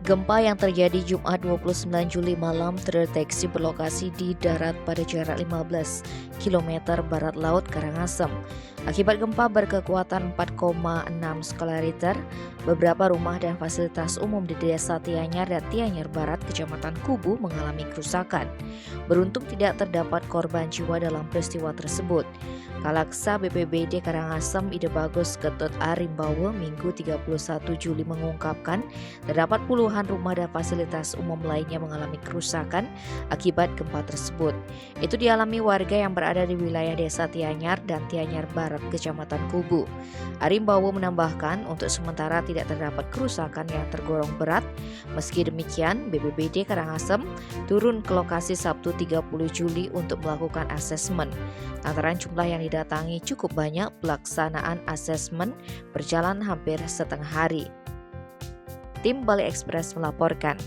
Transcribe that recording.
Gempa yang terjadi Jumat 29 Juli malam terdeteksi berlokasi di darat pada jarak 15 km barat laut Karangasem. Akibat gempa berkekuatan 4,6 skala Richter, beberapa rumah dan fasilitas umum di Desa Tianyar dan Tianyar Barat, Kecamatan Kubu mengalami kerusakan. Beruntung tidak terdapat korban jiwa dalam peristiwa tersebut. Kalaksa BPBD Karangasem Ide Bagus Ketut Arimbawe Minggu 31 Juli mengungkapkan terdapat puluhan rumah dan fasilitas umum lainnya mengalami kerusakan akibat gempa tersebut. Itu dialami warga yang berada di wilayah Desa Tianyar dan Tianyar Barat, Kecamatan Kubu. Arimbawe menambahkan untuk sementara tidak terdapat kerusakan yang tergolong berat. Meski demikian, BPBD Karangasem turun ke lokasi Sabtu 30 Juli untuk melakukan asesmen. Lantaran jumlah yang didatangi cukup banyak, pelaksanaan asesmen berjalan hampir setengah hari. Tim Bali Express melaporkan.